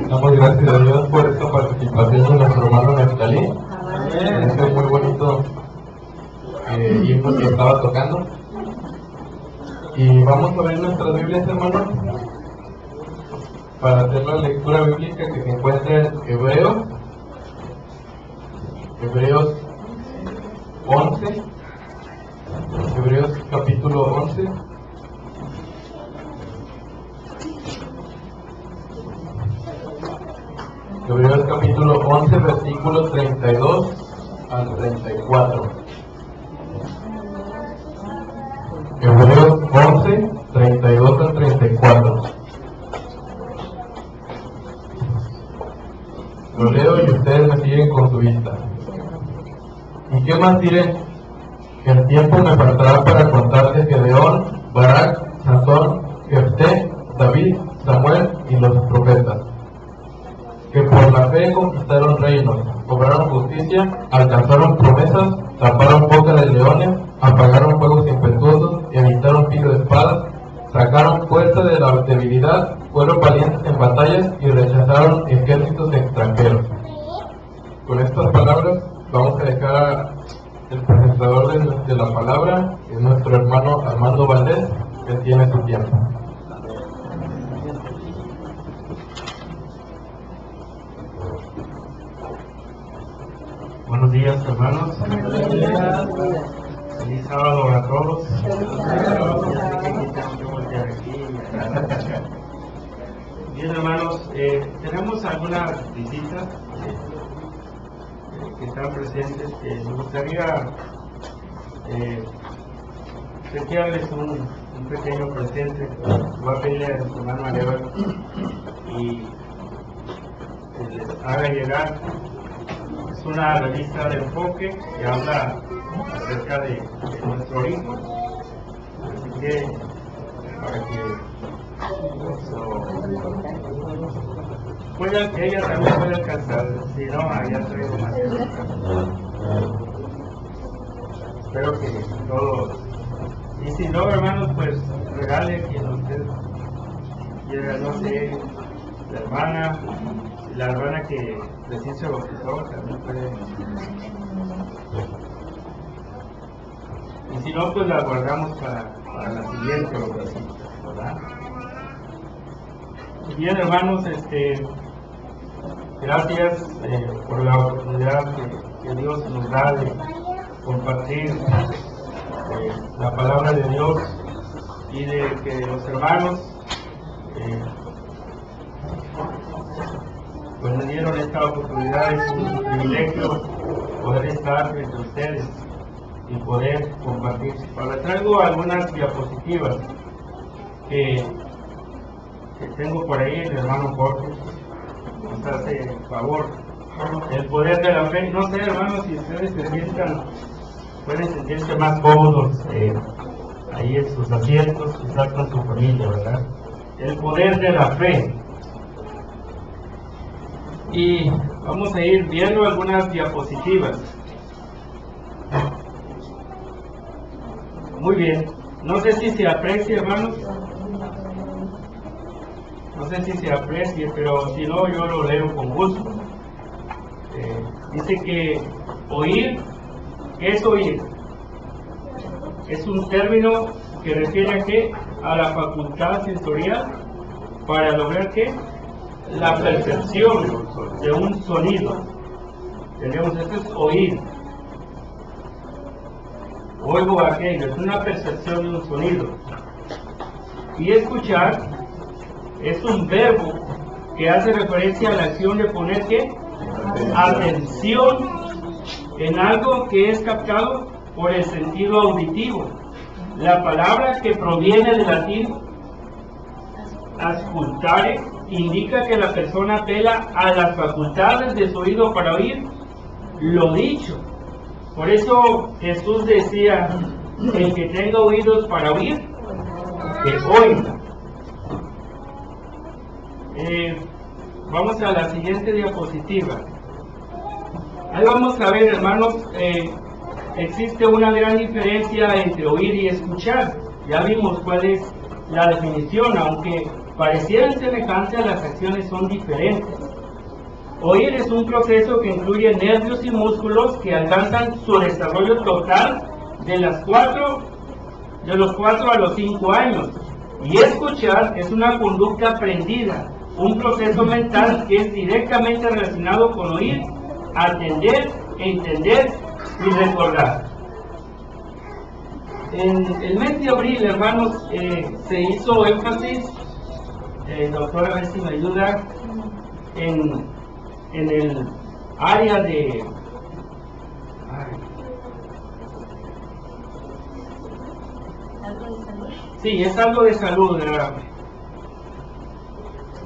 Damos gracias a Dios por esta participación de nuestro hermano Neftalí. Este muy bonito himno que estaba tocando. Y vamos a ver nuestras Biblias, hermanos, para hacer la lectura bíblica que se encuentra en Hebreos 11, Hebreos capítulo 11. Hebreos capítulo 11, versículos 32 al 34. Hebreos 11, 32 al 34. Lo leo y ustedes me siguen con su vista. ¿Y qué más diré? Que el tiempo me faltará para contarles Gedeón, Barak, Sansón, Jefté, David, Samuel y los profetas, que por la fe conquistaron reinos, cobraron justicia, alcanzaron promesas, taparon boca de leones, apagaron fuegos impetuosos, evitaron filo de espadas, sacaron fuerza de la debilidad, fueron valientes en batallas y rechazaron ejércitos extranjeros. Con estas palabras vamos a dejar al presentador de la palabra, que es nuestro hermano Armando Valdés, que tiene su tiempo. Buenos días, hermanos. Feliz sábado a todos. Bien, hermanos, tenemos algunas visitas que están presentes. Me gustaría enviarles un pequeño presente. Voy a pedirle a su hermano Arevalo y les haga llegar. Es una revista de enfoque que habla acerca de nuestro hijo, así que para que ella también pueda alcanzar, si no, había traído más. Espero que todos, y si no, hermanos, pues regale quien usted quiera, no sé, la hermana que recién se bautizó también puede. Y si no, pues la guardamos para la siguiente ocasión, ¿verdad? Bien, hermanos, gracias por la oportunidad que Dios nos da de compartir la palabra de Dios y de que los hermanos pues me dieron esta oportunidad. Es un privilegio poder estar entre ustedes y poder compartir. Ahora traigo algunas diapositivas que tengo por ahí. El hermano Jorge nos hace favor. El poder de la fe. No sé, hermanos, si ustedes pueden sentirse más cómodos ahí en sus asientos, estar con su familia, ¿verdad? El poder de la fe. Y vamos a ir viendo algunas diapositivas. Muy bien. No sé si se aprecia, hermanos. No sé si se aprecie, pero si no, yo lo leo con gusto. Dice que oír, ¿qué es oír? Es un término que refiere a ¿qué? A la facultad sensorial para lograr ¿qué? La percepción de un sonido. Tenemos, esto es oír. Oigo aquello, es una percepción de un sonido. Y escuchar es un verbo que hace referencia a la acción de poner ¿qué? Atención en algo que es captado por el sentido auditivo. La palabra, que proviene del latín ascultare, indica que la persona apela a las facultades de su oído para oír lo dicho. Por eso Jesús decía: el que tenga oídos para oír, que oiga. Vamos a la siguiente diapositiva. Ahí vamos a ver, hermanos, existe una gran diferencia entre oír y escuchar. Ya vimos cuál es la definición, aunque parecieran semejantes, las acciones son diferentes. Oír es un proceso que incluye nervios y músculos que alcanzan su desarrollo total de los 4 a los 5 años. Y escuchar es una conducta aprendida, un proceso mental que es directamente relacionado con oír, atender, entender y recordar. En el mes de abril, hermanos, se hizo énfasis, doctor, a ver si me ayuda, en el área de... Sí, es algo de salud, ¿verdad?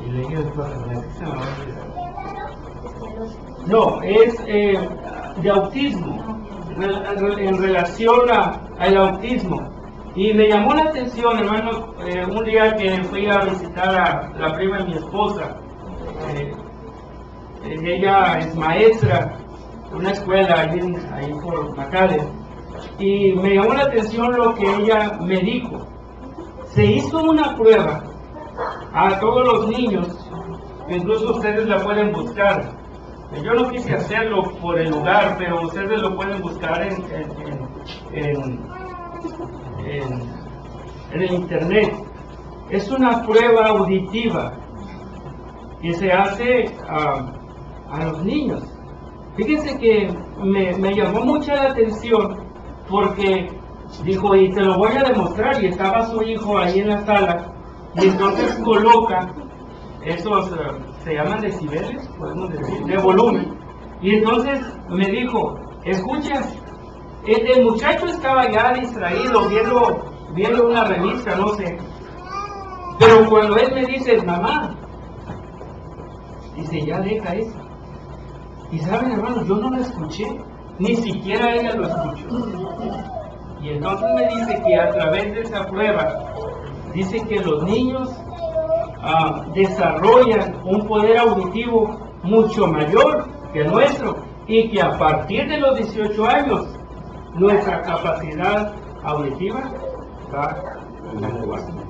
Y leí después, no, es de autismo, en relación al autismo. Y me llamó la atención, hermanos, un día que fui a visitar a la prima de mi esposa. Ella es maestra en una escuela ahí por McAllen, y me llamó la atención lo que ella me dijo. Se hizo una prueba a todos los niños, que incluso ustedes la pueden buscar. Yo no quise hacerlo por el lugar, pero ustedes lo pueden buscar en el internet. Es una prueba auditiva que se hace a los niños. Fíjense que me llamó mucha la atención, porque dijo, y te lo voy a demostrar, y estaba su hijo ahí en la sala, y entonces coloca esos, se llaman decibeles, podemos decir, de volumen, y entonces me dijo, escucha, el muchacho estaba ya distraído, viendo una revista, no sé, pero cuando él me dice, mamá, dice, ya deja eso. Y saben, hermanos, yo no lo escuché, ni siquiera ella lo escuchó. Y entonces me dice que a través de esa prueba, dice que los niños desarrollan un poder auditivo mucho mayor que el nuestro, y que a partir de los 18 años, nuestra capacidad auditiva va menguando.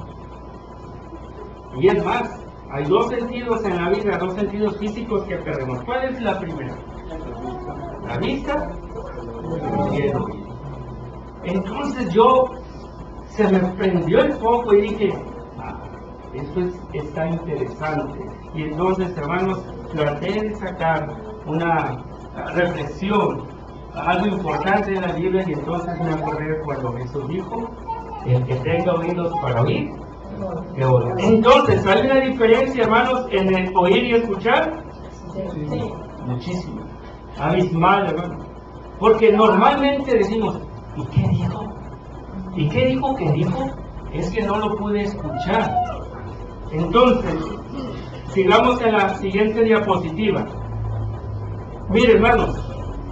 Y es más, hay 2 sentidos en la vida, 2 sentidos físicos que perdemos. ¿Cuál es la primera? La vista y el oído. Entonces se me prendió el foco y dije, esto está interesante. Y entonces, hermanos, traté de sacar una reflexión, algo importante de la Biblia, y entonces me acordé cuando Jesús dijo, el que tenga oídos para oír, que oiga. Entonces, ¿hay una diferencia, hermanos, en el oír y escuchar? Sí. Muchísimo. Abismal, hermanos. Porque normalmente decimos, ¿y qué dijo? ¿Y qué dijo que dijo? Es que no lo pude escuchar. Entonces, sigamos en la siguiente diapositiva. Miren, hermanos,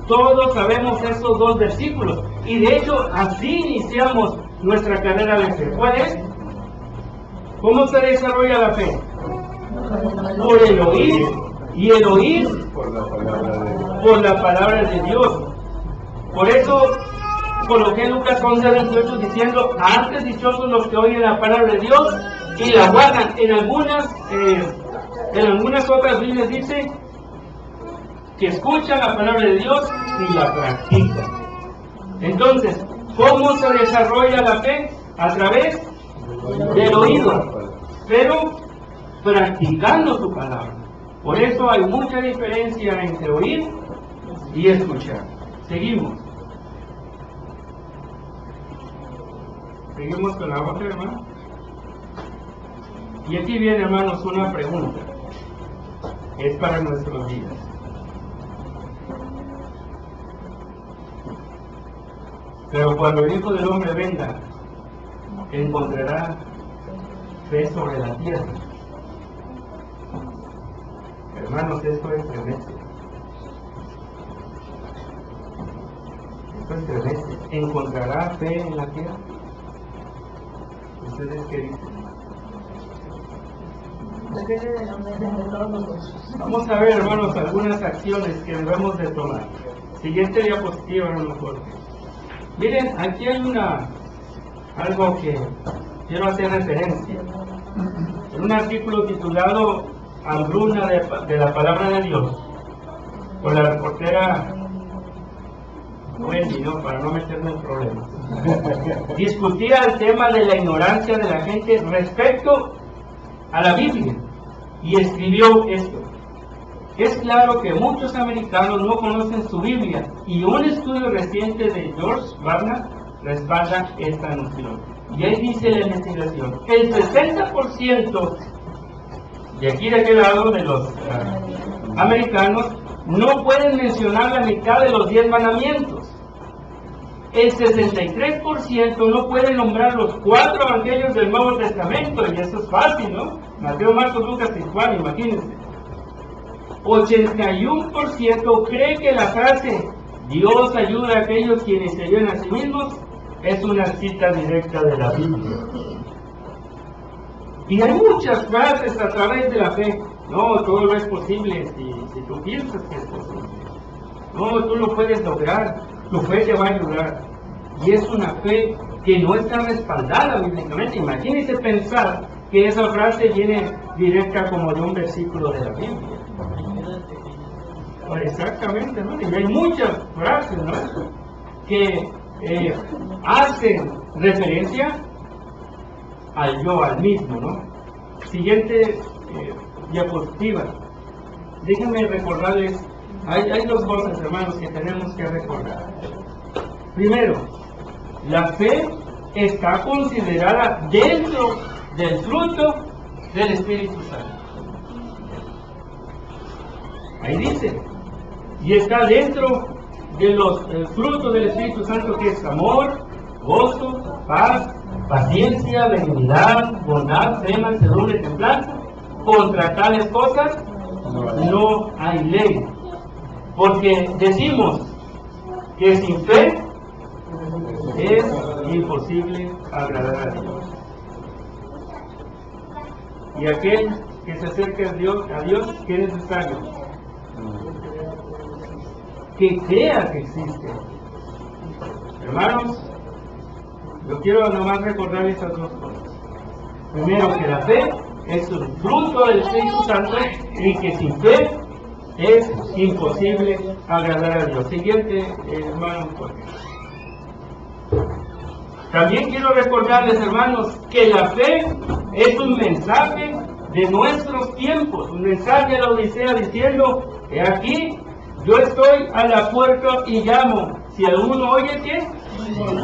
todos sabemos esos 2 versículos, y de hecho así iniciamos nuestra carrera de fe. ¿Cuál es? ¿Cómo se desarrolla la fe? Por el oír, y el oír por la palabra de Dios. Por eso coloqué Lucas 11:28 diciendo, antes dichosos los que oyen la palabra de Dios y la guardan. En algunas otras Biblias dice que escuchan la palabra de Dios y la practican. Entonces, ¿cómo se desarrolla la fe? A través del oído, pero practicando su palabra. Por eso hay mucha diferencia entre oír y escuchar. Seguimos con la otra, hermano. Y aquí viene, hermanos, una pregunta. Es para nuestros días. Pero cuando el Hijo del Hombre venga, encontrará fe sobre la tierra. Hermanos, esto es tremendo. Esto es tremendo. ¿Encontrará fe en la tierra? ¿Ustedes qué dicen? Vamos a ver, hermanos, algunas acciones que debemos de tomar. Siguiente diapositiva, hermano Jorge. Miren, aquí hay algo que quiero hacer referencia. En un artículo titulado Hambruna de la Palabra de Dios, por la reportera Wendy, ¿no? Para no meterme en problemas, discutía el tema de la ignorancia de la gente respecto a la Biblia, y escribió esto: es claro que muchos americanos no conocen su Biblia, y un estudio reciente de George Barna respalda esta noción. Y ahí dice la investigación: el 60% de aquí de aquel lado de los americanos no pueden mencionar la mitad de los 10 mandamientos. El 63% no puede nombrar los 4 evangelios del Nuevo Testamento, y eso es fácil, ¿no? Mateo, Marcos, Lucas y Juan, imagínense. 81% cree que la frase Dios ayuda a aquellos quienes se ayudan a sí mismos es una cita directa de la Biblia. Y hay muchas frases a través de la fe. No, todo lo es posible si tú piensas que es posible. No, tú lo puedes lograr, tu fe te va a ayudar. Y es una fe que no está respaldada bíblicamente. Imagínense pensar que esa frase viene directa como de un versículo de la Biblia. Exactamente, ¿no? Y hay muchas frases, ¿no?, que hacen referencia al yo, al mismo, ¿no? Siguiente diapositiva. Déjenme recordarles, hay 2 cosas, hermanos, que tenemos que recordar. Primero, la fe está considerada dentro del fruto del Espíritu Santo. Ahí dice, y está dentro de los frutos del Espíritu Santo, que es amor, gozo, paz, paciencia, benignidad, bondad, fe, mansedumbre, templanza. Contra tales cosas no hay ley. Porque decimos que sin fe es imposible agradar a Dios. Y aquel que se acerque a Dios, ¿qué es necesario? Que crea que existe. Hermanos, yo quiero nomás recordar estas 2 cosas. Primero, que la fe es un fruto del Espíritu Santo, y que sin fe es imposible agradar a Dios. Siguiente, hermano Jorge. También quiero recordarles, hermanos, que la fe es un mensaje de nuestros tiempos, un mensaje de la Odisea diciendo: he aquí, yo estoy a la puerta y llamo. Si alguno oye que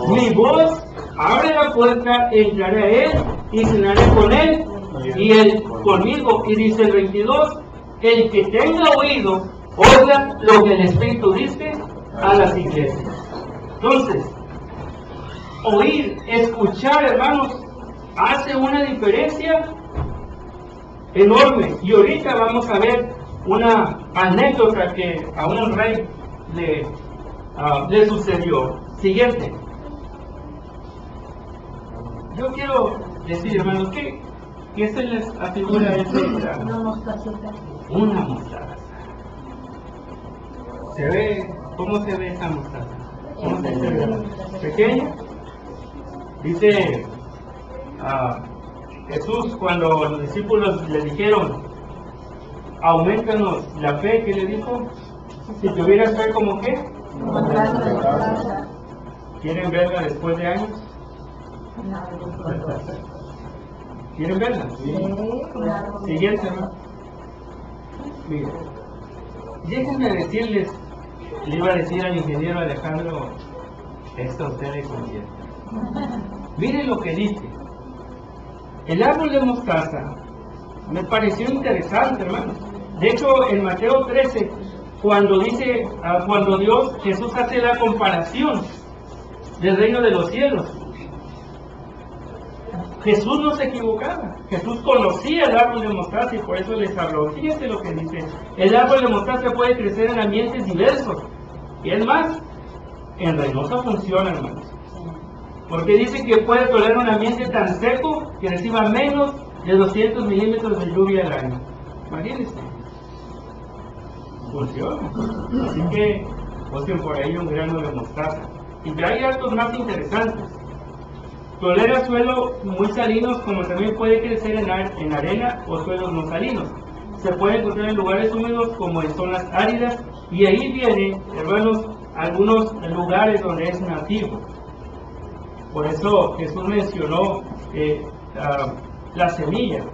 mi voz, abre la puerta, entraré a él y cenaré con él y él conmigo. Y dice el 22: el que tenga oído, oiga lo que el Espíritu dice a las iglesias. Entonces, oír, escuchar, hermanos, hace una diferencia enorme. Y ahorita vamos a ver una anécdota que a un rey le sucedió. Siguiente. Yo quiero decir, hermanos, ¿qué se les afigura esta? Una mostacita. Una mostaza. ¿Se ve? ¿Cómo se ve esa mostaza? ¿Cómo se ve? ¿Pequeña? Dice Jesús, cuando los discípulos le dijeron: aumentanos la fe, ¿qué le dijo? Si tuvieras fe, ¿como qué? ¿Quieren verla después de años? ¿Quieren verla? Sí, claro. Siguiente, ¿no? Mira, déjenme decirles, le iba a decir al ingeniero Alejandro, esto a usted le conviene. Miren lo que dice. El árbol de mostaza me pareció interesante, hermanos. De hecho, en Mateo 13, cuando dice, cuando Jesús hace la comparación del reino de los cielos, Jesús no se equivocaba. Jesús conocía el árbol de mostaza y por eso les habló. Fíjense lo que dice: el árbol de mostaza puede crecer en ambientes diversos. Y es más, en Reynosa funciona, hermanos. Porque dice que puede tolerar un ambiente tan seco que reciba menos de 200 milímetros de lluvia al año. Imagínense. Funciona. Así que busquen por ahí un grano de mostaza. Y hay hartos más interesantes. Tolera suelos muy salinos, como también puede crecer en arena o suelos no salinos. Se puede encontrar en lugares húmedos como en zonas áridas, y ahí vienen, hermanos, algunos lugares donde es nativo. Por eso Jesús mencionó la semilla.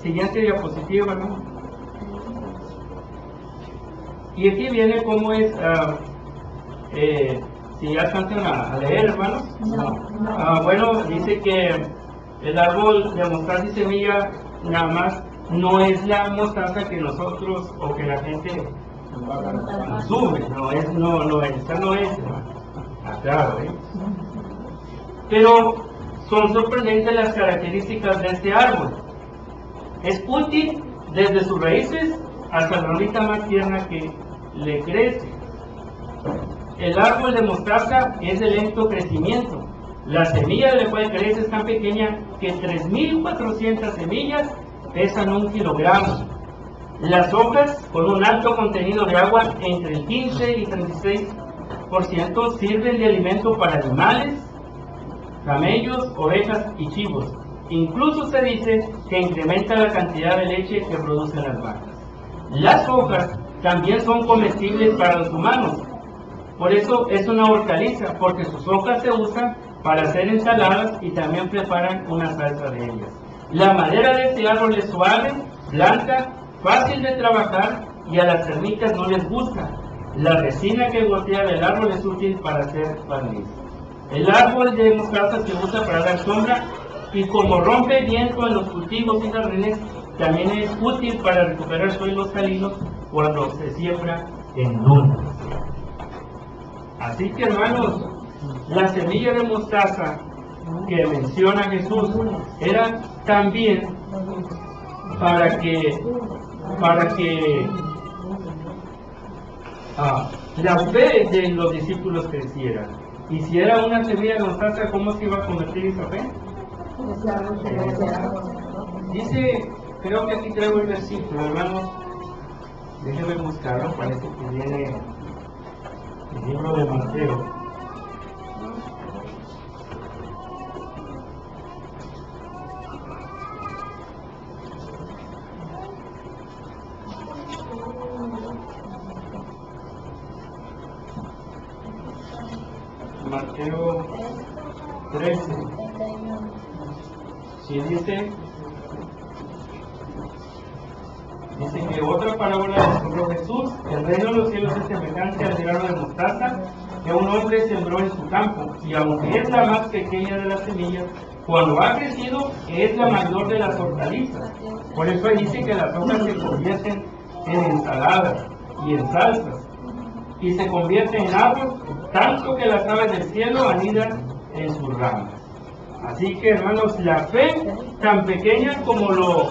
Siguiente diapositiva, hermano. Y aquí viene cómo es, si ya alcanzan a leer, hermanos. Bueno, dice que el árbol de mostaza y semilla nada más no es la mostaza que nosotros o que la gente consume, esta no es, hermano. Claro, Pero son sorprendentes las características de este árbol. Es útil desde sus raíces hasta la ramita más tierna que le crece. El árbol de mostaza es de lento crecimiento. La semilla de la cual crece es tan pequeña que 3.400 semillas pesan 1 kilogramo. Las hojas, con un alto contenido de agua entre el 15 y 36%, sirven de alimento para animales, camellos, ovejas y chivos. Incluso se dice que incrementa la cantidad de leche que producen las vacas. Las hojas también son comestibles para los humanos. Por eso es una hortaliza, porque sus hojas se usan para hacer ensaladas y también preparan una salsa de ellas. La madera de este árbol es suave, blanca, fácil de trabajar y a las termitas no les gusta. La resina que gotea del árbol es útil para hacer barniz. El árbol de mostaza se usa para dar sombra y como rompe viento en los cultivos y jardines, también es útil para recuperar suelos salinos cuando se siembra en dunas. Así que, hermanos, la semilla de mostaza que menciona Jesús era también para que la fe de los discípulos creciera. Y si era una semilla de mostaza, ¿cómo se iba a convertir esa fe? Dice, creo que aquí traigo el versículo, hermanos. Déjenme buscarlo, parece que viene el libro de Mateo. Mateo 13. Si dice que otra parábola descubrió Jesús: el reino de los cielos es semejante al grano de mostaza que un hombre sembró en su campo, y aunque es la más pequeña de las semillas, cuando ha crecido es la mayor de las hortalizas. Por eso ahí dice que las hojas se convierten en ensaladas y en salsas, y se convierten en árbol, tanto que las aves del cielo anidan en sus ramas. Así que, hermanos, la fe tan pequeña como lo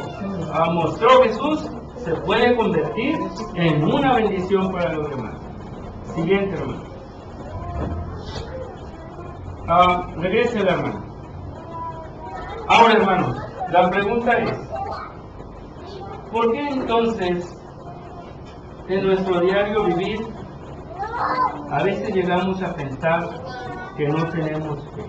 mostró Jesús se puede convertir en una bendición para los demás. Siguiente, hermano. Regrese la hermano. Ahora, hermanos, la pregunta es: ¿por qué entonces en nuestro diario vivir a veces llegamos a pensar que no tenemos fe?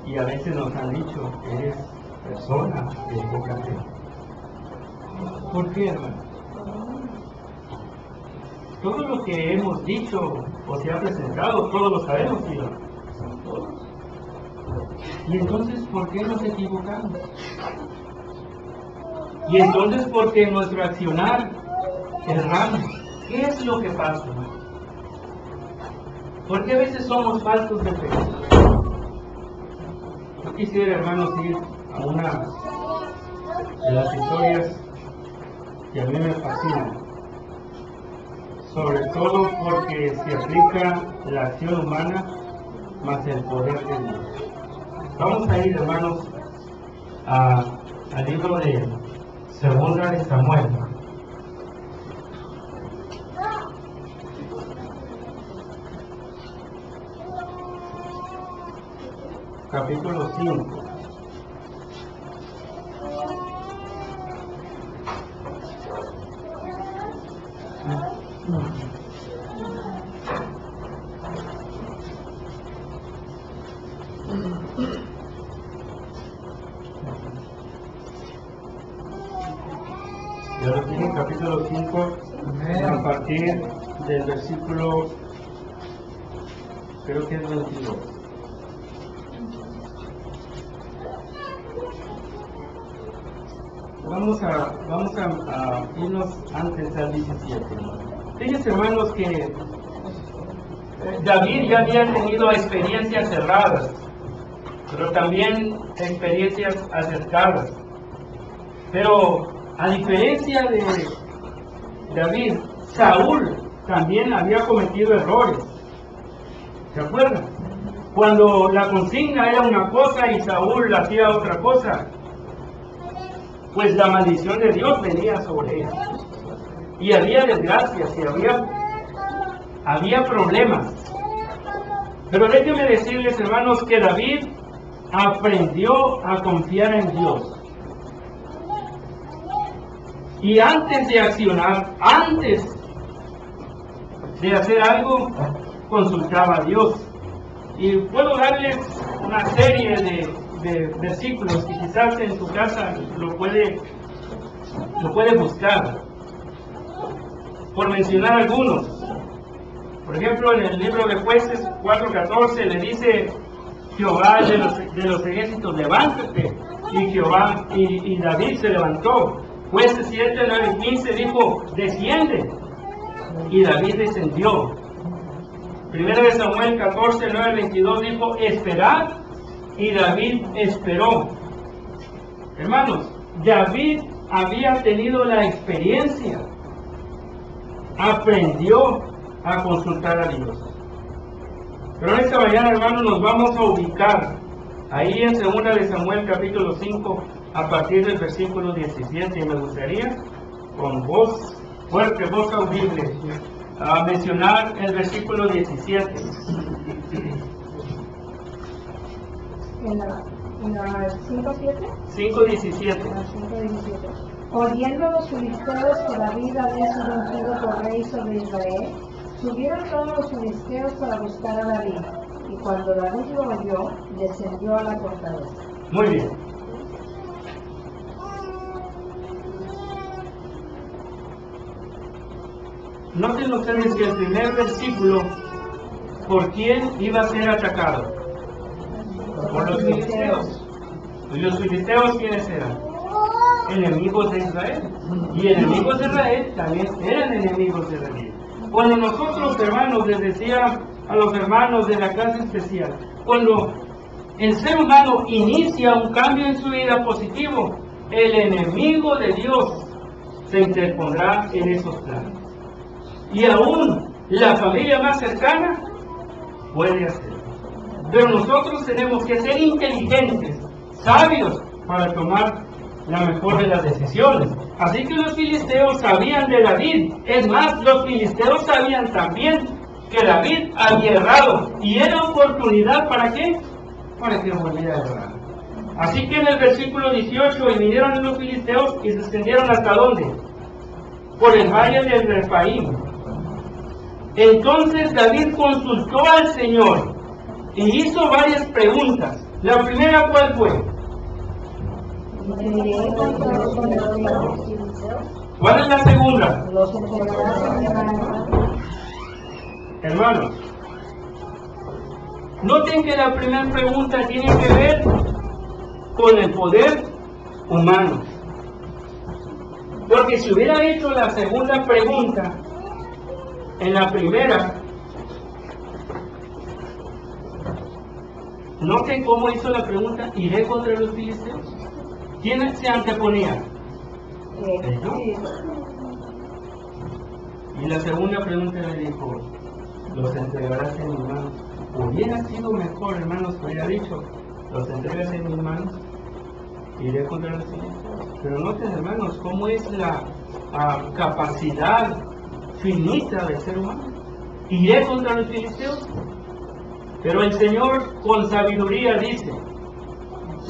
Y a veces nos han dicho que eres persona de poca fe. ¿Por qué, hermano? Todo lo que hemos dicho o se ha presentado, todos lo sabemos, ¿sí? Todos. Y entonces, ¿por qué nos equivocamos? Y entonces, ¿por qué nuestro accionar erramos? ¿Qué es lo que pasa, hermano? ¿Por qué a veces somos faltos de fe? Yo quisiera, hermanos, ir a una de las historias que a mí me fascina, sobre todo porque se aplica la acción humana más el poder de Dios. Vamos a ir, hermanos, al libro de Segunda de Samuel. Capítulo 5. capítulo 5, a partir del versículo, creo que es 22. Vamos a irnos antes al 17. Fíjense, hermanos, que David ya había tenido experiencias cerradas, pero también experiencias acercadas. Pero a diferencia de David, Saúl también había cometido errores. ¿Se acuerdan? Cuando la consigna era una cosa y Saúl hacía otra cosa, pues la maldición de Dios venía sobre él. Y había desgracias y había problemas. Pero déjenme decirles, hermanos, que David aprendió a confiar en Dios. Y antes de accionar, antes de hacer algo, consultaba a Dios. Y puedo darles una serie de versículos que quizás en su casa lo puede buscar. Por mencionar algunos. Por ejemplo, en el libro de Jueces 4:14 le dice Jehová de los ejércitos, levántate. Y David se levantó. Jueces 7:9-15 dijo, desciende. Y David descendió. Primero de Samuel 14:9-22 dijo, esperad. Y David esperó. Hermanos, David había tenido la experiencia. Aprendió a consultar a Dios. Pero esta mañana, hermanos, nos vamos a ubicar ahí en 2 de Samuel capítulo 5 a partir del versículo 17, y me gustaría con voz fuerte, voz audible, a mencionar el versículo 17. En la 5:7. 5:17. En la 5:17. Oyendo los filisteos que David había sido ungido por rey sobre Israel, subieron todos los filisteos para buscar a David. Y cuando David lo oyó, descendió a la fortaleza. Muy bien. Noten ustedes que el primer versículo, ¿por quién iba a ser atacado? Por los filisteos. ¿Y los filisteos quiénes eran? Enemigos de Israel. Y enemigos de Israel también eran enemigos de David. Cuando nosotros, hermanos, les decía a los hermanos de la clase especial, cuando el ser humano inicia un cambio en su vida positivo, el enemigo de Dios se interpondrá en esos planes. Y aún la familia más cercana puede hacerlo. Pero nosotros tenemos que ser inteligentes, sabios, para tomar la mejor de las decisiones. Así que los filisteos sabían de David. Es más, los filisteos sabían también que David había errado. Y era oportunidad, ¿para qué? Para que volviera a errar. Así que en el versículo 18, y vinieron los filisteos y descendieron ¿hasta dónde? Por el valle del Refaim. Entonces David consultó al Señor y hizo varias preguntas. La primera, ¿cuál fue? ¿Cuál es la segunda? Hermanos, noten que la primera pregunta tiene que ver con el poder humano. Porque si hubiera hecho la segunda pregunta en la primera, noten cómo hizo la pregunta, ¿iré contra los filisteos? ¿Quién se anteponía? Y la segunda pregunta le dijo, los entregarás en mis manos. Hubiera sido mejor, hermanos, que hubiera dicho, los entregas en mis manos, iré contra los filisteos. Pero noten, hermanos, cómo es la capacidad finita del ser humano. ¿Iré contra los filisteos? Pero el Señor con sabiduría dice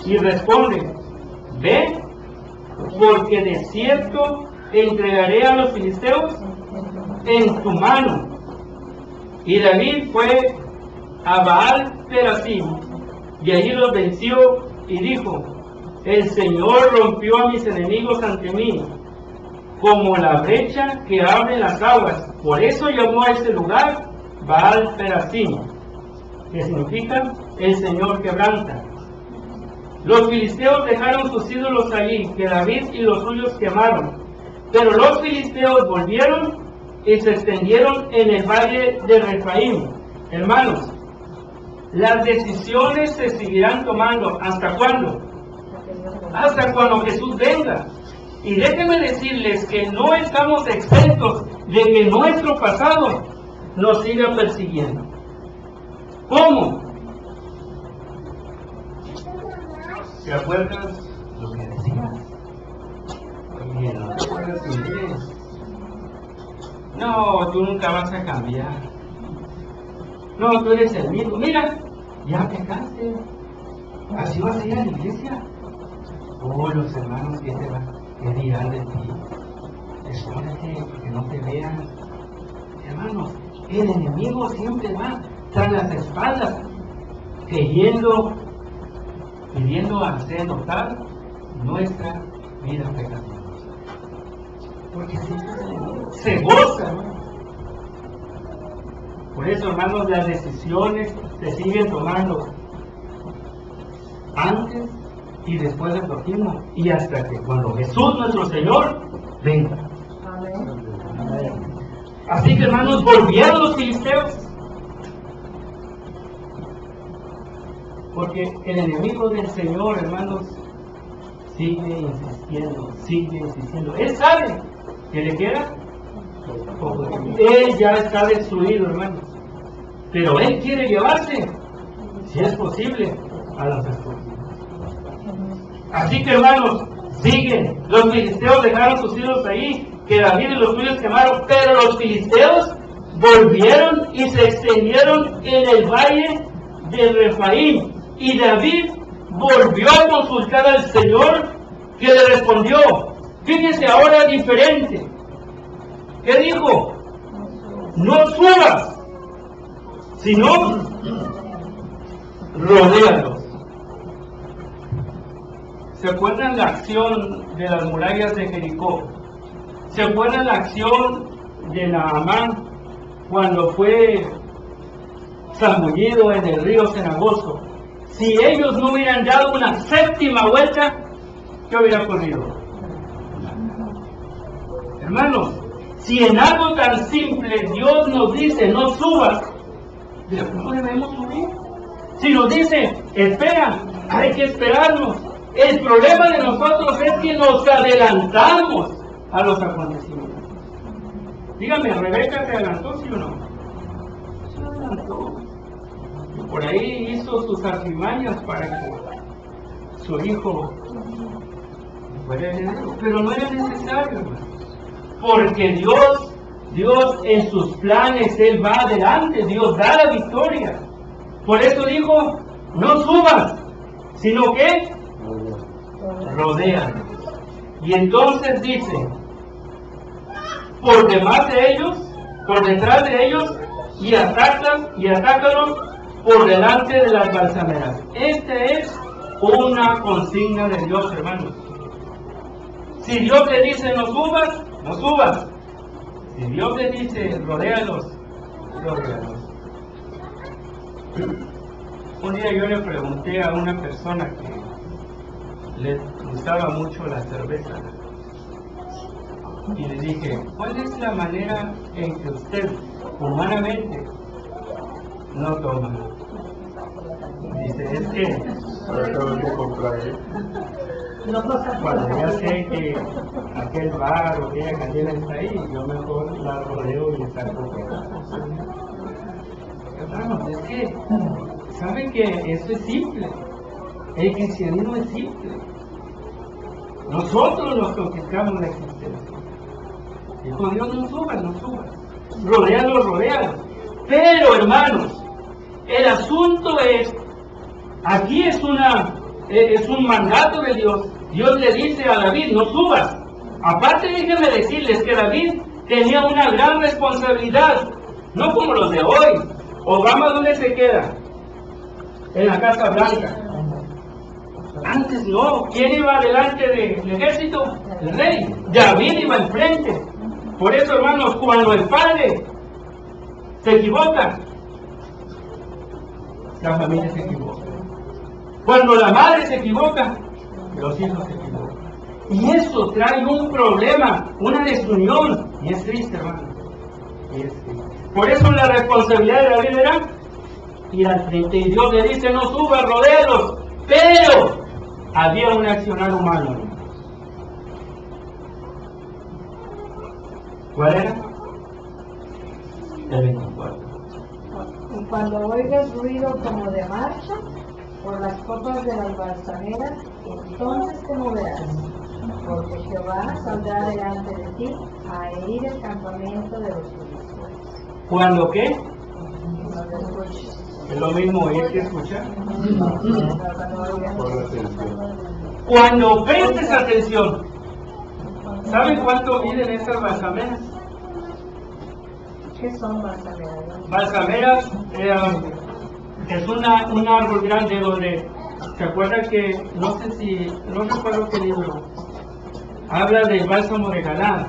y responde, ve, porque de cierto entregaré a los filisteos en tu mano. Y David fue a Baal Perasim y allí los venció y dijo, el Señor rompió a mis enemigos ante mí. como la brecha que abre las aguas. Por eso llamó a ese lugar Baal Perasim, que significa el Señor quebranta. Los filisteos dejaron sus ídolos allí, que David y los suyos quemaron. Pero los filisteos volvieron y se extendieron en el valle de Refaim. Hermanos, las decisiones se seguirán tomando. ¿Hasta cuándo? Hasta cuando Jesús venga. Y déjenme decirles que no estamos exentos de que nuestro pasado nos siga persiguiendo. ¿Cómo? ¿Te acuerdas lo que decías? Oye, no te acuerdas bien. No, tú nunca vas a cambiar. No, tú eres el mismo. Mira, ya pecaste. Así vas a ir a la iglesia. Oh, los hermanos, ¿qué dirán de ti? Escóndete, que no te vean. Hermanos, el enemigo siempre va tras las espaldas, pidiendo hacer notar nuestra vida pecaminosa. Porque siempre el enemigo se goza, hermano. Por eso, hermanos, las decisiones se siguen tomando antes y después del bautismo, y hasta que cuando Jesús nuestro Señor venga. Amén. Así que, hermanos, volvieron los filisteos, porque el enemigo del Señor, hermanos, sigue insistiendo. Él sabe que le queda poco tiempo. Él ya está destruido, hermanos, pero él quiere llevarse, si es posible, a los escogidos. Así que, hermanos, siguen. Los filisteos dejaron sus ídolos ahí, que David y los suyos quemaron, pero los filisteos volvieron y se extendieron en el valle de Refaim. Y David volvió a consultar al Señor, que le respondió. Fíjese ahora diferente. ¿Qué dijo? No subas, sino rodéalos. ¿Se acuerdan la acción de las murallas de Jericó? ¿Se acuerdan la acción de Naamán cuando fue zambullido en el río Cenagoso? Si ellos no hubieran dado una séptima vuelta, ¿qué hubiera ocurrido? Hermanos, si en algo tan simple Dios nos dice no subas, no debemos subir. Si nos dice espera, hay que esperarnos. El problema de nosotros es que nos adelantamos a los acontecimientos. Dígame, ¿Rebeca se adelantó, sí o no? Se adelantó. Y por ahí hizo sus artimañas para que su hijo fuera heredero. Pero no era necesario, hermano. Porque Dios en sus planes, Él va adelante, Dios da la victoria. Por eso dijo, no subas, sino que rodéalos. Y entonces dice, por detrás de ellos, y atácalos por delante de las balsameras. Esta es una consigna de Dios, hermanos. Si Dios te dice no subas, no subas. Si Dios te dice rodéalos, rodéalos. Un día yo le pregunté a una persona que le gustaba mucho la cerveza y le dije, ¿cuál es la manera en que usted humanamente no toma? Dice, es que cuando ya sé que aquel bar o aquella cantina está ahí, yo mejor la rodeo y salgo. Hermanos, es que saben que eso es simple. El cristianismo es simple. Nosotros nos conquistamos la existencia. Dijo Dios, no subas, no subas. Rodéalo. Pero, hermanos, el asunto es, aquí es un mandato de Dios. Dios le dice a David, no subas. Aparte, déjenme decirles que David tenía una gran responsabilidad, no como los de hoy. Obama, ¿dónde se queda? En la Casa Blanca. Antes no. ¿Quién iba delante del ejército? El rey. David iba enfrente. Por eso, hermanos, cuando el padre se equivoca, la familia se equivoca. Cuando la madre se equivoca, los hijos se equivocan. Y eso trae un problema, una desunión. Y es triste, hermano. Y es triste. Por eso la responsabilidad de David era ir al frente. Y Dios le dice, no suba, rodélos. Pero había un accionar humano. ¿Cuál era? El 24. Y cuando oigas ruido como de marcha por las copas de las balsameras, entonces te moverás, porque Jehová saldrá delante de ti a herir el campamento de los filisteos. ¿Cuándo qué? Cuando escuches. Es lo mismo oír que escuchar. Cuando oigas. Cuando prestes atención, ¿saben cuánto miden estas balsameras? ¿Qué son balsameras? Balsameras es un árbol grande donde, ¿se acuerdan que, no recuerdo qué libro, habla del bálsamo de Galaad?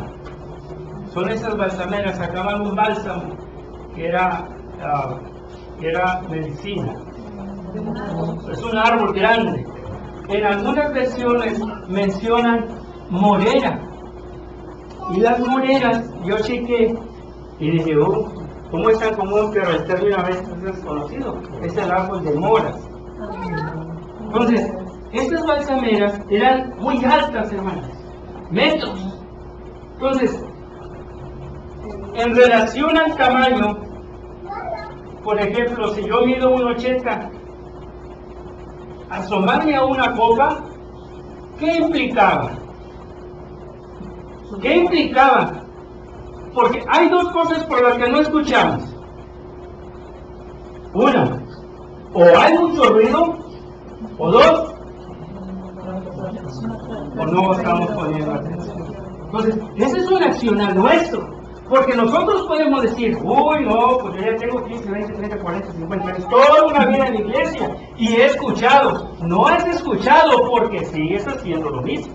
Son esas balsameras, sacaban un bálsamo que era medicina. Es un árbol grande. En algunas versiones mencionan morera. Y las moreras, yo chequé y dije, ¿cómo es tan común? Pero el término a veces es desconocido. Es el árbol de moras. Entonces, estas balsameras eran muy altas, hermanos. Metros. Entonces, en relación al tamaño, por ejemplo, si yo mido 1,80, asomarme a una copa, ¿qué implicaba? ¿Qué implicaba? Porque hay dos cosas por las que no escuchamos. Una, o hay mucho ruido, o dos, o no estamos poniendo atención. Entonces, ese es un accionar nuestro. Porque nosotros podemos decir, uy, no, pues yo ya tengo 15, 20, 30, 40, 50 años, toda una vida en la iglesia, y he escuchado. No has escuchado porque sigues haciendo lo mismo.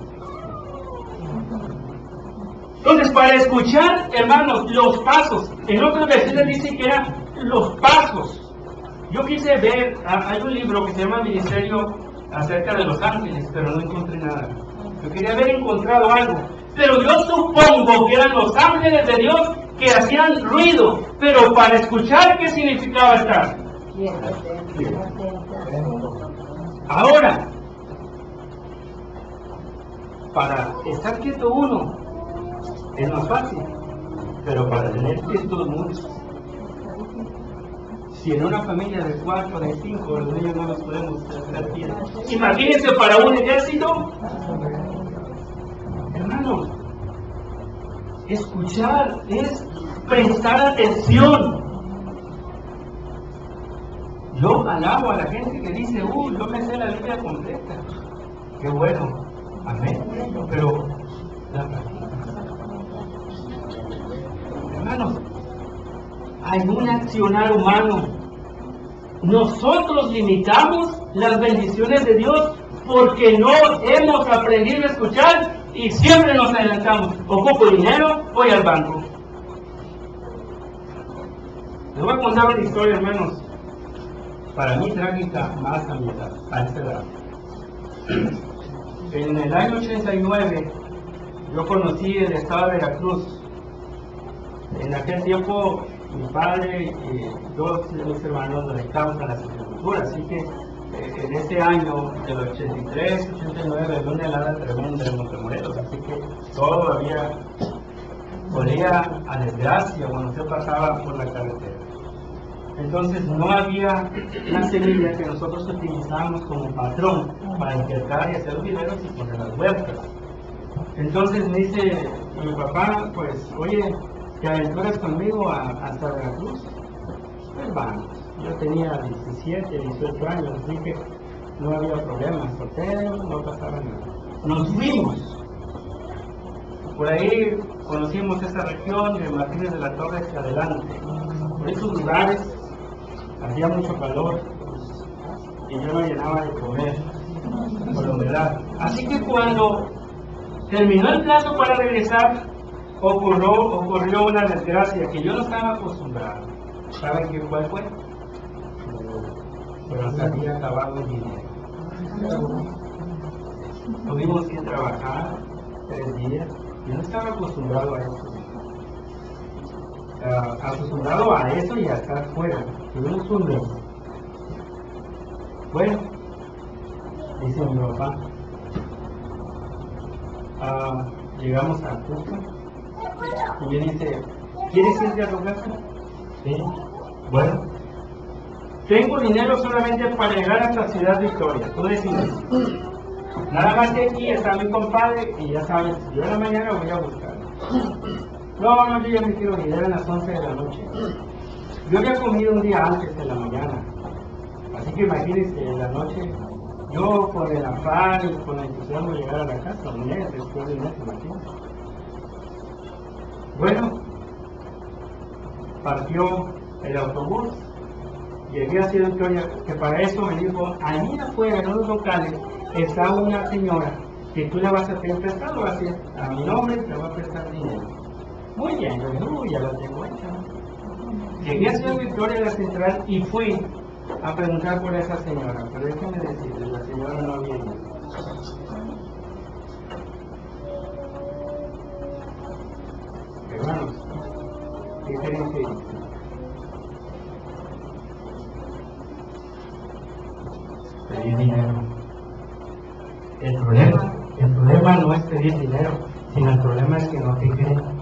Entonces, para escuchar, hermanos, los pasos, en otras versiones dice que eran los pasos. Yo quise ver, hay un libro que se llama Ministerio acerca de los ángeles, pero no encontré nada. Yo quería haber encontrado algo. Pero yo supongo que eran los ángeles de Dios que hacían ruido, pero para escuchar, ¿qué significaba estar? Ahora, para estar quieto uno es más fácil, pero para tener quietos muchos. Si en una familia de 4, de 5, los niños no nos podemos estar quietos. Imagínense para un ejército. Hermanos, escuchar es prestar atención. Yo alabo a la gente que dice, yo me sé la Biblia completa. Qué bueno, amén. Pero la práctica. Hermanos, hay un accionar humano. Nosotros limitamos las bendiciones de Dios porque no hemos aprendido a escuchar. Y siempre nos adelantamos. Ocupo dinero, voy al banco. Les voy a contar una historia, hermanos. Para mí trágica, más a mi edad, a esta edad. En el año 89, yo conocí el estado de Veracruz. En aquel tiempo, mi padre y dos de mis hermanos nos dedicamos a la agricultura, así que en ese año del 83, 89, había una helada tremenda en Montemorelos, así que todavía olía a desgracia cuando se pasaba por la carretera. Entonces no había una semilla que nosotros utilizábamos como patrón para injertar y hacer los viveros y poner las huertas. Entonces me dice mi papá, pues, oye, ¿te aventuras conmigo hasta Veracruz? Pues vamos. Yo tenía 17, 18 años, así que no había problema, soltero, no pasaba nada. Nos fuimos. Por ahí conocimos esa región de Martínez de la Torre hacia adelante. Por esos lugares hacía mucho calor y yo me llenaba de comer. por la humedad. Así que cuando terminó el plazo para regresar, ocurrió una desgracia que yo no estaba acostumbrado. ¿Saben qué cuál fue? Pero se había acabado el dinero. Tuvimos que trabajar 3 días. Yo no estaba acostumbrado a eso. Acostumbrado a eso y a estar fuera. Tuvimos un mes. Bueno, dice mi papá, llegamos a Cusco y me dice, ¿quieres irte a tu casa? Sí. Bueno, tengo dinero solamente para llegar hasta Ciudad Victoria. Tú decides. Nada más que aquí está mi compadre y ya sabes, yo en la mañana voy a buscar. No, yo ya me quiero ir, eran las 11 de la noche. Yo había comido un día antes de la mañana. Así que imagínense, en la noche, yo con el afán y con la entusiasmo de llegar a la casa, un mes después del mes, imagínense. Bueno, partió el autobús, llegué a Ciudad Victoria, que para eso me dijo, allí afuera, en los locales, está una señora que tú le vas a pedir prestado, así, a mi nombre te va a prestar dinero. Muy bien, yo dije, ya lo tengo hecho. Llegué a Ciudad Victoria, a la central, y fui a preguntar por esa señora, pero déjame decirle, la señora no había ido. Hermanos, ¿qué creen que hice? Pedir dinero. El problema no es pedir dinero, sino el problema es que no te creen.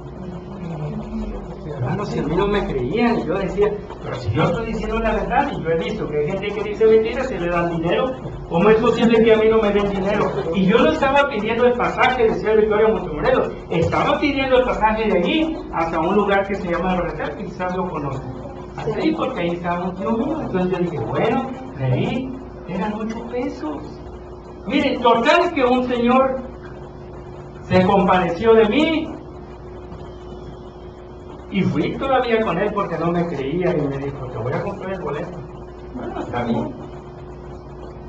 Hermanos, si a mí no me creían, y yo decía, pero si yo estoy diciendo la verdad, y yo he visto que hay gente que dice mentiras, se le dan dinero, ¿cómo es posible que a mí no me den dinero? Y yo no estaba pidiendo el pasaje de Ciudad Victoria a Montemorelos, estaba pidiendo el pasaje de allí hasta un lugar que se llama Loretel, quizás lo conocen. Así, porque ahí estaba un tío mío, entonces yo dije, bueno, leí, eran 8 pesos. Miren, total que un señor se compadeció de mí, y fui todavía con él porque no me creía y me dijo, te voy a comprar el boleto. Bueno, está bien.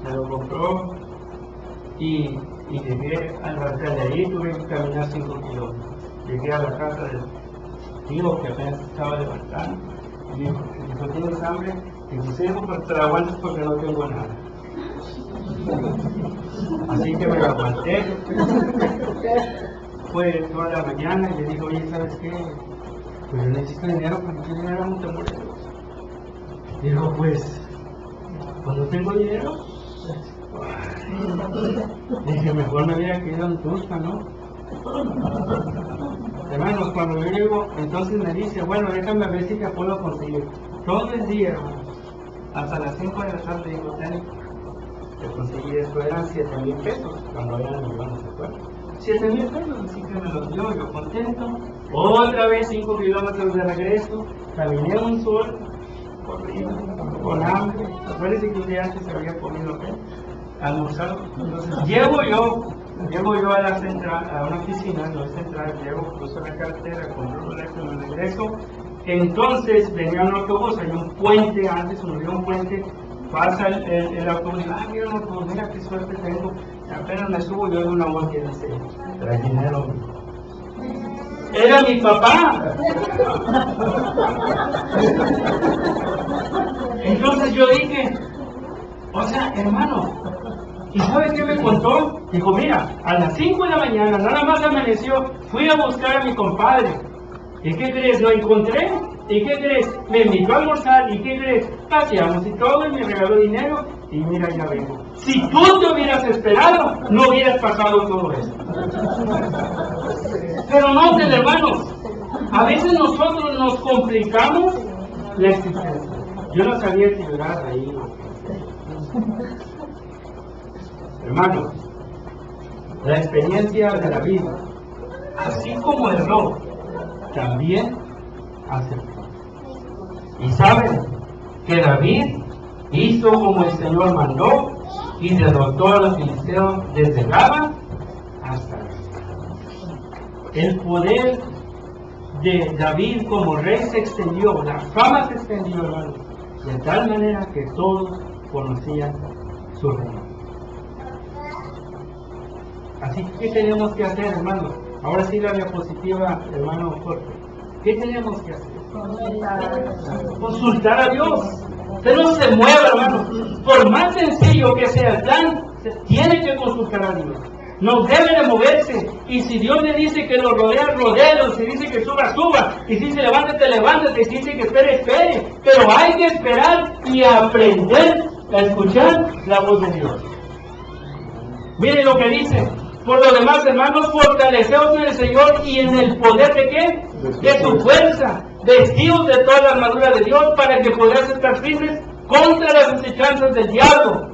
Me lo compró y llegué al hotel de ahí, tuve que caminar 5 kilómetros. Llegué a la casa del tío que apenas estaba levantando y dijo, ¿tienes hambre? Y dice, pues te la aguantas porque no tengo nada. Así que me lo aguanté. Fue toda la mañana y le digo, oye, ¿sabes qué? Pues yo necesito dinero para que llegar a Montemorelos. Dijo, pues, cuando tengo dinero, dije, mejor me hubiera quedado en Tuxpan, ¿no? Hermanos, cuando yo llego, entonces me dice, bueno, déjame ver si te puedo conseguir. Todo el día, hermanos, hasta las 5 de la tarde, digo, te conseguí esto, eran 7,000 pesos, cuando eran millones, ¿se acuerdan? 7,000 pesos, así que me los dio, yo contento. Otra vez 5 kilómetros de regreso, caminé un sol, corriendo, con hambre. Acuérdense que un día antes se había comido almorzado. Entonces, llego yo a la central, a una oficina, no es central, llego, cruzo la carretera, compro un boleto, me regreso. Entonces venía un autobús, hay un puente, antes subía un puente, pasa el autobús, mira un autobús, mira qué suerte tengo. Apenas me subo, yo de una voz que dice, trae dinero. Era mi papá. Entonces yo dije, o sea, hermano, ¿y sabe qué me contó? Dijo, mira, a las 5 de la mañana, nada más amaneció, fui a buscar a mi compadre. ¿Y qué crees? Lo encontré. ¿Y qué crees? Me invitó a almorzar. ¿Y qué crees? Paseamos y todo, y me regaló dinero. Y mira, ya vengo. Si tú te hubieras esperado, no hubieras pasado todo esto. Pero no, hermanos, a veces nosotros nos complicamos la existencia. Yo no sabía si llorar, reír o qué. Hermanos, la experiencia de la vida, así como erró, también aceptó. Y saben que David hizo como el Señor mandó y derrotó a los filisteos desde Gaba hasta Gaza. El poder de David como rey se extendió, la fama se extendió, hermanos, de tal manera que todos conocían su reino. Así que, ¿qué tenemos que hacer, hermano? Ahora sí la diapositiva, hermano Jorge. ¿Qué tenemos que hacer? Consultar a Dios. Usted no se mueva, hermano. Por más sencillo que sea el plan, se tiene que consultar a Dios. No debe de moverse. Y si Dios le dice que lo rodea, rodéalo. Si dice que suba, suba. Y si dice levántate, levántate. Y si dice que espere, espere. Pero hay que esperar y aprender a escuchar la voz de Dios. Miren lo que dice. Por lo demás, hermanos, fortaleceos en el Señor y en el poder de ¿qué? De su fuerza. Vestidos de toda la armadura de Dios para que podáis estar firmes contra las acechanzas del diablo.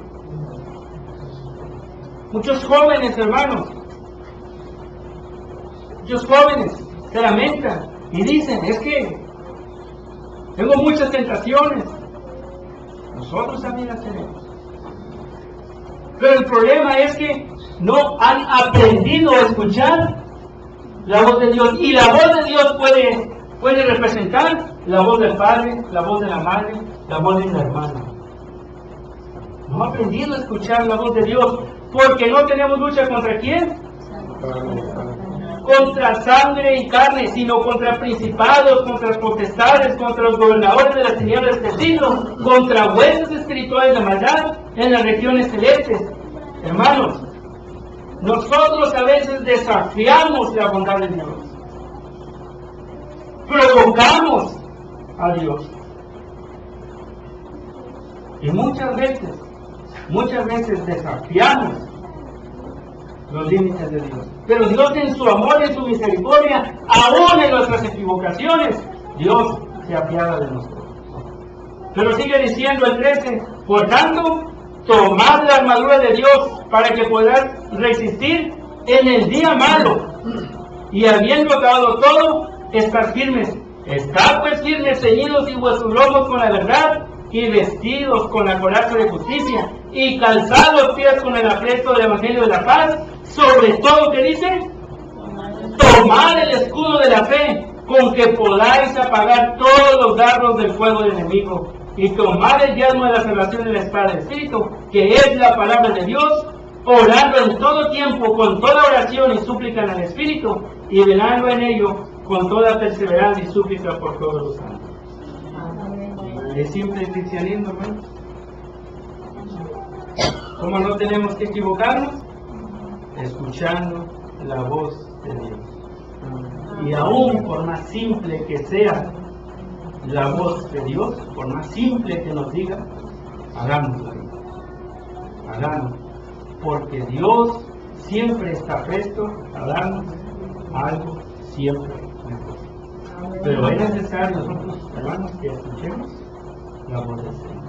Muchos jóvenes, hermanos, muchos jóvenes se lamentan y dicen, es que tengo muchas tentaciones. Nosotros también las tenemos. Pero el problema es que no han aprendido a escuchar la voz de Dios. Y la voz de Dios puede representar la voz del padre, la voz de la madre, la voz de una hermana. No ha aprendido a escuchar la voz de Dios, porque no tenemos lucha contra ¿quién? Contra sangre y carne, sino contra principados, contra potestades, contra los gobernadores de las tinieblas del siglo, contra huestes espirituales de maldad en las regiones celestes. Hermanos, nosotros a veces desafiamos la bondad de Dios, provocamos a Dios, y muchas veces desafiamos los límites de Dios. Pero Dios en su amor y en su misericordia, aún en nuestras equivocaciones, Dios se apiada de nosotros. Pero sigue diciendo el 13, por tanto, tomad la armadura de Dios para que podáis resistir en el día malo, y habiendo acabado todo, estar firmes. Estad pues firmes, ceñidos y vuestros lomos con la verdad, y vestidos con la coraza de justicia, y calzad los pies con el apresto del evangelio de la paz. Sobre todo, ¿qué dice? Tomad el escudo de la fe, con que podáis apagar todos los dardos del fuego del enemigo, y tomad el yelmo de la salvación de la espada del Espíritu, que es la palabra de Dios, orando en todo tiempo con toda oración y súplica en el Espíritu, y velando en ello con toda perseverancia y súplica por todos los santos. Es simple el cristianismo, hermanos. ¿Cómo no tenemos que equivocarnos? Escuchando la voz de Dios. Y aún por más simple que sea la voz de Dios, por más simple que nos diga, hagámosla. Hagámosla. Porque Dios siempre está presto a darnos algo siempre mejor. Pero es necesario nosotros, hermanos, que escuchemos la voz del Señor.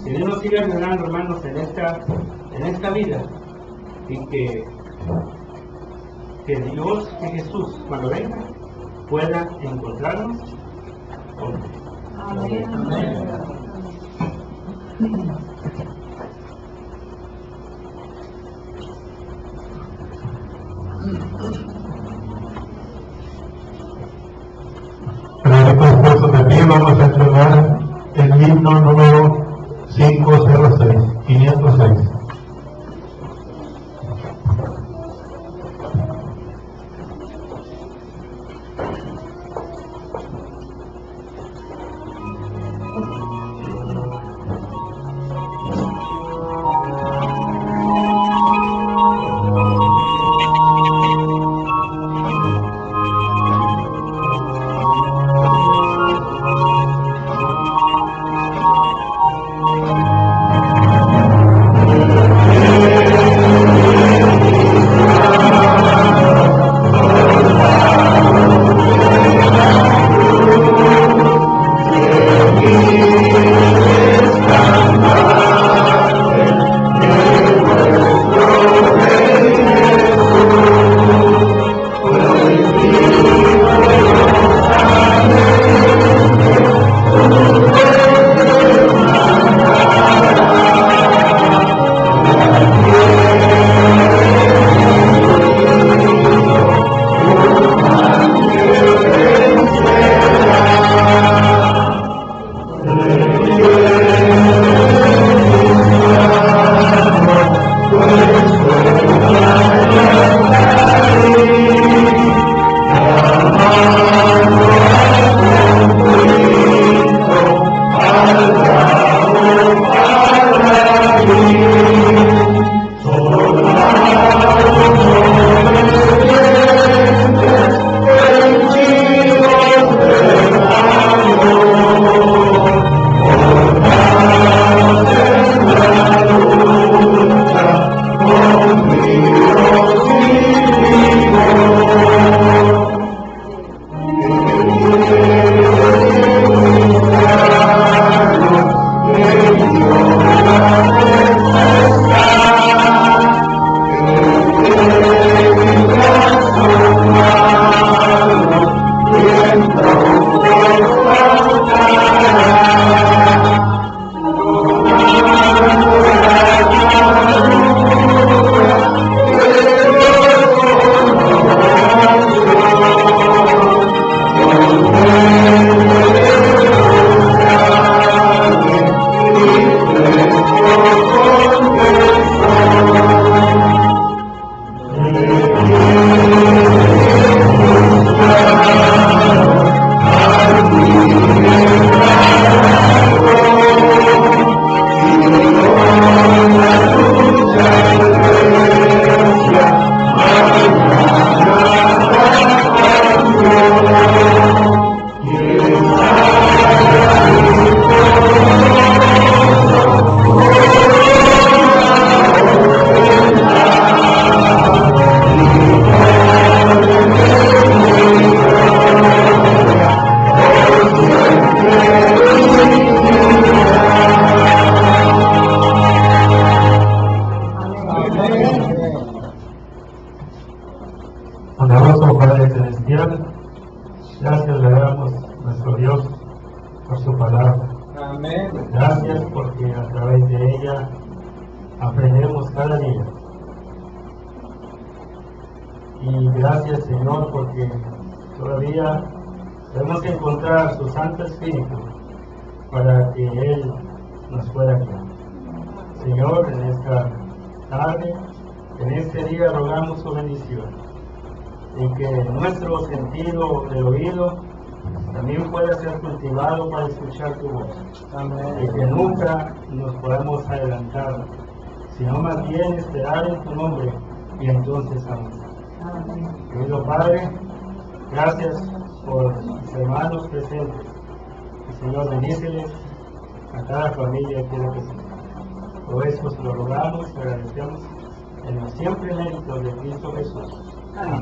Que Dios nos siga ayudando, hermanos, en esta vida, y que Dios, que Jesús, cuando venga, pueda encontrarnos con Él. Amén. Puestos de pie, vamos a entregar el himno número 506. Amén. Gracias porque a través de ella aprendemos cada día. Y gracias, Señor, porque todavía debemos encontrar su Santo Espíritu para que Él nos pueda guiar. Señor, en esta tarde, en este día rogamos su bendición y que nuestro sentido del oído también pueda ser cultivado para escuchar tu voz. Amén. Y que nunca nos podamos adelantar, sino más bien esperar en tu nombre y entonces avanzar. Querido Padre, gracias por mis hermanos presentes. El Señor bendíceles a cada familia que quiere presente. Por eso lo rogamos y agradecemos en los siempre méritos de Cristo Jesús. Amén.